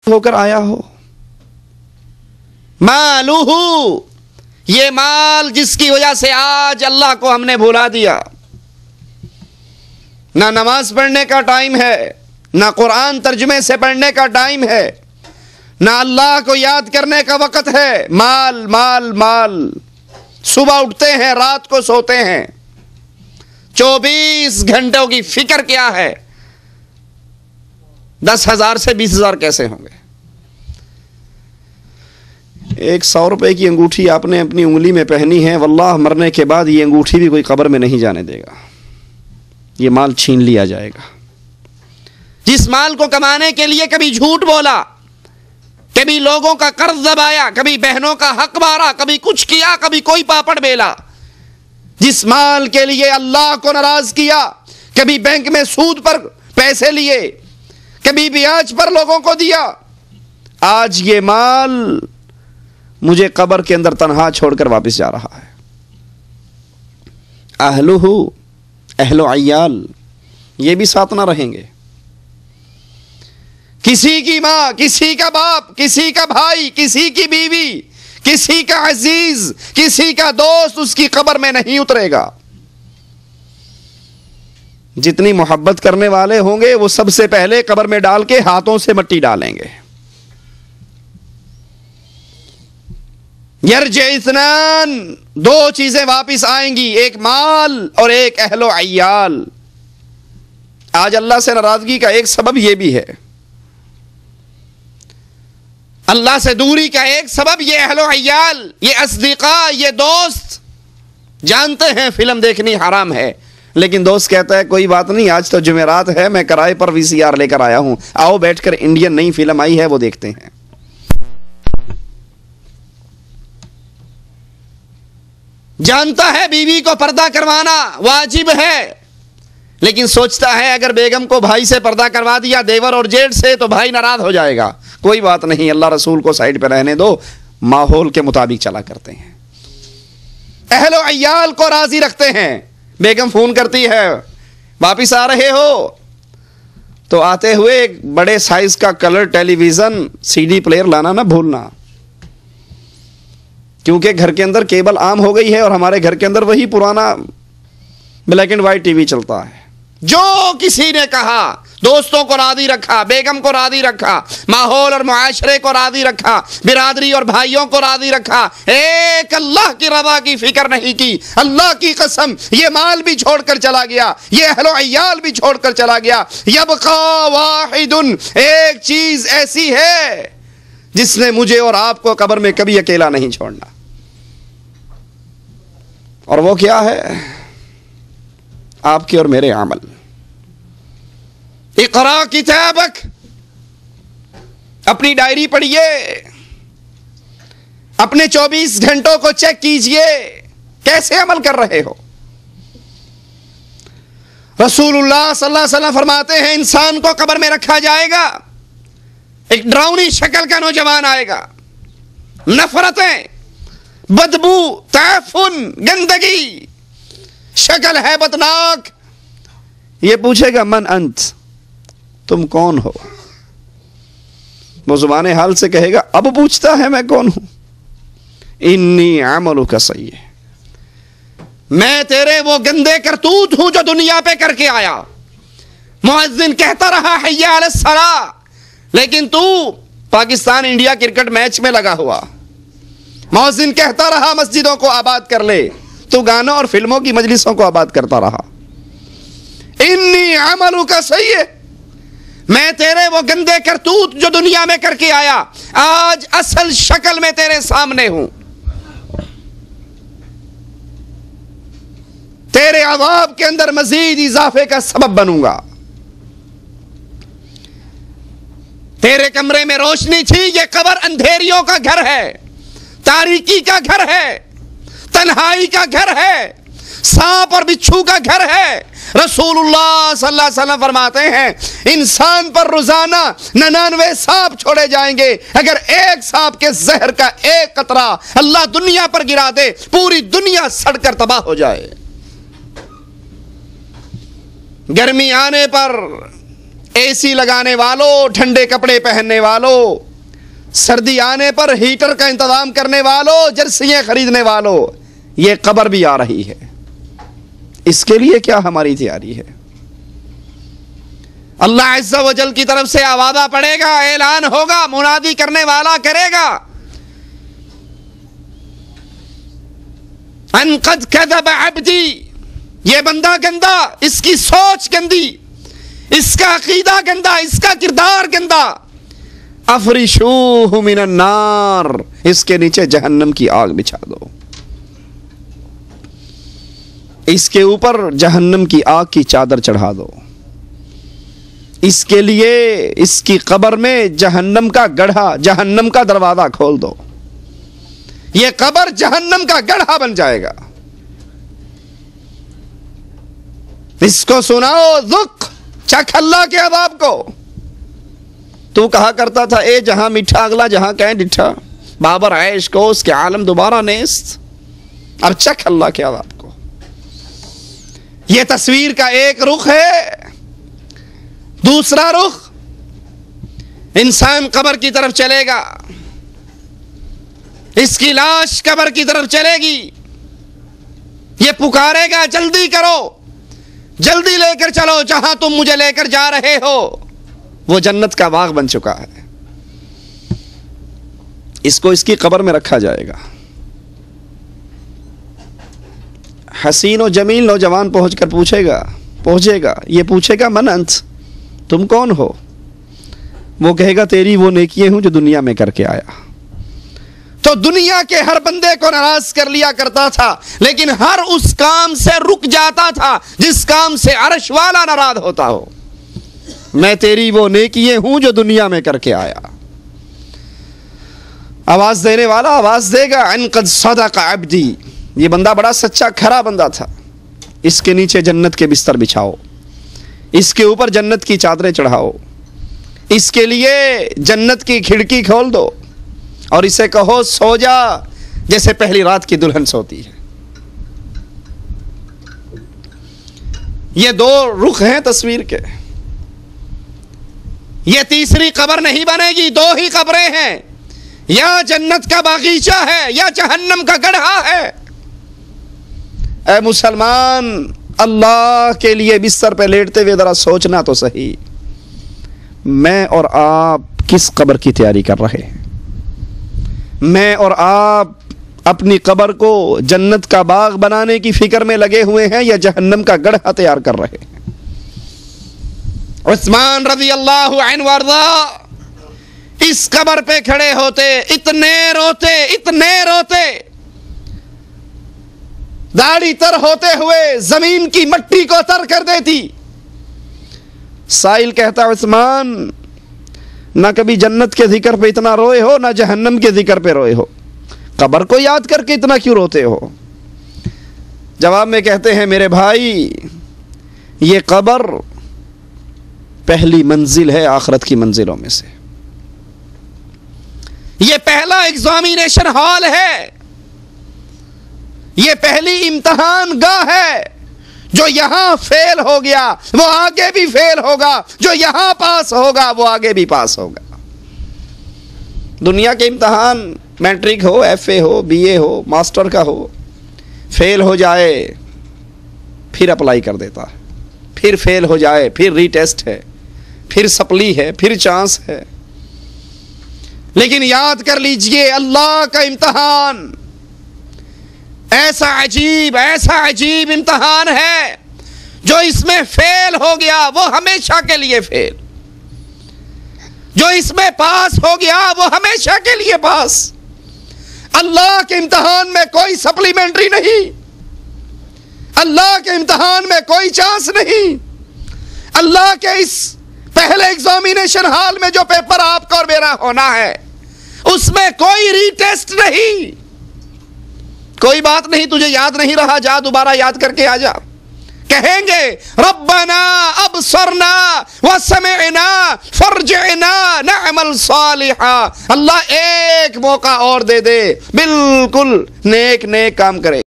होकर आया हो। मालूहू, ये माल जिसकी वजह से आज अल्लाह को हमने भुला दिया। ना नमाज पढ़ने का टाइम है, ना कुरान तर्जुमे से पढ़ने का टाइम है, ना अल्लाह को याद करने का वक्त है। माल माल माल, सुबह उठते हैं, रात को सोते हैं, 24 घंटों की फिक्र क्या है? 10,000 से 20,000 कैसे होंगे? एक 100 रुपए की अंगूठी आपने अपनी उंगली में पहनी है, वल्लाह मरने के बाद ये अंगूठी भी कोई कब्र में नहीं जाने देगा, ये माल छीन लिया जाएगा। जिस माल को कमाने के लिए कभी झूठ बोला, कभी लोगों का कर्ज दबाया, कभी बहनों का हक मारा, कभी कुछ किया, कभी कोई पापड़ बेला, जिस माल के लिए अल्लाह को नाराज किया, कभी बैंक में सूद पर पैसे लिए, कभी ब्याज पर लोगों को दिया, आज ये माल मुझे कब्र के अंदर तन्हा छोड़कर वापस जा रहा है। अहलुहु, अहलो अय्याल, ये भी साथ ना रहेंगे। किसी की मां, किसी का बाप, किसी का भाई, किसी की बीवी, किसी का अजीज, किसी का दोस्त उसकी कब्र में नहीं उतरेगा। जितनी मोहब्बत करने वाले होंगे वो सबसे पहले कब्र में डाल के हाथों से मिट्टी डालेंगे। यर्जे इस्नान, दो चीजें वापिस आएंगी, एक माल और एक अहलो अय्याल। आज अल्लाह से नाराजगी का एक सबब यह भी है, अल्लाह से दूरी का एक सबब ये अहलो अय्याल, ये अस्दिका, ये दोस्त। जानते हैं फिल्म देखनी हराम है, लेकिन दोस्त कहता है कोई बात नहीं, आज तो जुमेरात है, मैं किराए पर VCR लेकर आया हूं, आओ बैठकर इंडियन नई फिल्म आई है वो देखते हैं। जानता है बीवी को पर्दा करवाना वाजिब है, लेकिन सोचता है अगर बेगम को भाई से पर्दा करवा दिया, देवर और जेठ से, तो भाई नाराज हो जाएगा। कोई बात नहीं, अल्लाह रसूल को साइड पे रहने दो, माहौल के मुताबिक चला करते हैं। अहलो अय्याल को राजी रखते हैं। बेगम फोन करती है, वापिस आ रहे हो? तो आते हुए एक बड़े साइज का कलर टेलीविजन CD प्लेयर लाना ना भूलना, क्योंकि घर के अंदर केबल आम हो गई है और हमारे घर के अंदर वही पुराना ब्लैक एंड व्हाइट टीवी चलता है। जो किसी ने कहा, दोस्तों को राजी रखा, बेगम को राजी रखा, माहौल और मुआशरे को राजी रखा, बिरादरी और भाइयों को राजी रखा, एक अल्लाह की रज़ा की फिक्र नहीं की। अल्लाह की कसम, ये माल भी छोड़कर चला गया, ये अहलो अय्याल भी छोड़कर चला गया। यबका वाहिदुन, एक चीज ऐसी है जिसने मुझे और आपको कब्र में कभी अकेला नहीं छोड़ना, और वो क्या है? आपके और मेरे अमल। इक़रा किताबक, अपनी डायरी पढ़िए, अपने 24 घंटों को चेक कीजिए, कैसे अमल कर रहे हो। रसूलुल्लाह सल्लल्लाहु अलैहि वसल्लम फरमाते हैं इंसान को कब्र में रखा जाएगा, एक डरावनी शक्ल का नौजवान आएगा, नफरतें, बदबू, ताफुन, गंदगी, शक्ल है बदनाक। ये पूछेगा मन अंत, तुम कौन हो? वो जुबान हाल से कहेगा, अब पूछता है मैं कौन हूं? इन्नी अमलुका सही है, मैं तेरे वो गंदे करतूत हूं जो दुनिया पे करके आया। मुअज्जिन कहता रहा हय्या अलस सलाह, लेकिन तू पाकिस्तान इंडिया क्रिकेट मैच में लगा हुआ। मुअज्जिन कहता रहा मस्जिदों को आबाद कर ले, तू गानों और फिल्मों की मजलिसों को आबाद करता रहा। इन्नी अमलुका सही है, मैं तेरे वो गंदे करतूत जो दुनिया में करके आया, आज असल शक्ल में तेरे सामने हूं। तेरे अज़ाब के अंदर मजीद इजाफे का सबब बनूंगा। तेरे कमरे में रोशनी थी, ये कब्र अंधेरियों का घर है, तारीकी का घर है, तन्हाई का घर है, सांप और बिच्छू का घर है। रसूलुल्लाह सल्लल्लाहु अलैहि वसल्लम फरमाते हैं इंसान पर रोजाना 99 सांप छोड़े जाएंगे, अगर एक सांप के जहर का एक कतरा अल्लाह दुनिया पर गिरा दे, पूरी दुनिया सड़कर तबाह हो जाए। गर्मी आने पर एसी लगाने वालों, ठंडे कपड़े पहनने वालों, सर्दी आने पर हीटर का इंतजाम करने वालों, जर्सियां खरीदने वालों, ये कब्र भी आ रही है। इसके लिए क्या हमारी तैयारी है? अल्लाह अज़्ज़ा व जल की तरफ से आवाज़ा पड़ेगा, ऐलान होगा, मुनादी करने वाला करेगा, अन क़द कज़ब अब्दी, ये बंदा गंदा, इसकी सोच गंदी, इसका अकीदा गंदा, इसका किरदार गंदा, अफरिशूहु मिनन नार, इसके नीचे जहन्नम की आग बिछा दो, इसके ऊपर जहन्नम की आग की चादर चढ़ा दो, इसके लिए इसकी कब्र में जहन्नम का गड्ढा, जहन्नम का दरवाजा खोल दो, यह कब्र जहन्नम का गड्ढा बन जाएगा। इसको सुनाओ, दुख चख अल्लाह के अज़ाब को। तू कहा करता था, ए जहां मीठा अगला जहां कहें डिठा, बाबर ऐश को उसके आलम दोबारा नेस्त, और चख अल्लाह के अज़ाब को। यह तस्वीर का एक रुख है। दूसरा रुख, इंसान कब्र की तरफ चलेगा, इसकी लाश कब्र की तरफ चलेगी, यह पुकारेगा, जल्दी करो, जल्दी लेकर चलो, जहां तुम मुझे लेकर जा रहे हो वो जन्नत का बाग बन चुका है। इसको इसकी कब्र में रखा जाएगा। हसीन और जमील नौजवान पहुंचकर पहुंचेगा, ये पूछेगा, मन अंत, तुम कौन हो? वो कहेगा, तेरी वो नेकियां हूं जो दुनिया में करके आया। तो दुनिया के हर बंदे को नाराज कर लिया करता था, लेकिन हर उस काम से रुक जाता था जिस काम से अर्श वाला नाराज होता हो। मैं तेरी वो नेकियां हूं जो दुनिया में करके आया। आवाज देने वाला आवाज देगा, अन क़द सदक़ अब्दी, ये बंदा बड़ा सच्चा खरा बंदा था, इसके नीचे जन्नत के बिस्तर बिछाओ, इसके ऊपर जन्नत की चादरें चढ़ाओ, इसके लिए जन्नत की खिड़की खोल दो और इसे कहो, सो जा जैसे पहली रात की दुल्हन सोती है। ये दो रुख हैं तस्वीर के। ये तीसरी कब्र नहीं बनेगी, दो ही कब्रें हैं, या जन्नत का बागीचा है या जहन्नम का गड्ढा है। ऐ मुसलमान, अल्लाह के लिए बिस्तर पे लेटते हुए जरा सोचना तो सही, मैं और आप किस कब्र की तैयारी कर रहे हैं? मैं और आप अपनी कब्र को जन्नत का बाग बनाने की फिक्र में लगे हुए हैं या जहन्नम का गड्ढा तैयार कर रहे हैं? उस्मान रज़ी अल्लाहु अन्हु वर्दा इस कब्र पे खड़े होते, इतने रोते, दाढ़ी तर होते हुए जमीन की मट्टी को तर कर देती। साइल कहता, उस्मान, ना कभी जन्नत के जिक्र पे इतना रोए हो, ना जहन्नम के जिक्र पे रोए हो, कब्र को याद करके इतना क्यों रोते हो? जवाब में कहते हैं, मेरे भाई, ये कब्र पहली मंजिल है आखिरत की मंजिलों में से। ये पहला एग्जामिनेशन हॉल है, ये पहली इम्तिहान गाह है। जो यहां फेल हो गया वो आगे भी फेल होगा, जो यहां पास होगा वो आगे भी पास होगा। दुनिया के इम्तिहान मैट्रिक हो, एफए हो, बीए हो, मास्टर का हो, फेल हो जाए फिर अप्लाई कर देता है, फिर फेल हो जाए फिर रीटेस्ट है, फिर सप्ली है, फिर चांस है। लेकिन याद कर लीजिए, अल्लाह का इम्तिहान ऐसा अजीब इम्तिहान है, जो इसमें फेल हो गया वो हमेशा के लिए फेल, जो इसमें पास हो गया वो हमेशा के लिए पास। अल्लाह के इम्तिहान में कोई सप्लीमेंट्री नहीं, अल्लाह के इम्तिहान में कोई चांस नहीं। अल्लाह के इस पहले एग्जामिनेशन हॉल में जो पेपर आपका और मेरा होना है, उसमें कोई रीटेस्ट नहीं। कोई बात नहीं, तुझे याद नहीं रहा, जा दोबारा याद करके आ जा। कहेंगे, रब्बना अबसरना व समिअना फरजिअना नअमल सालिहा। अल्लाह एक मौका और दे दे, बिल्कुल नेक काम करे।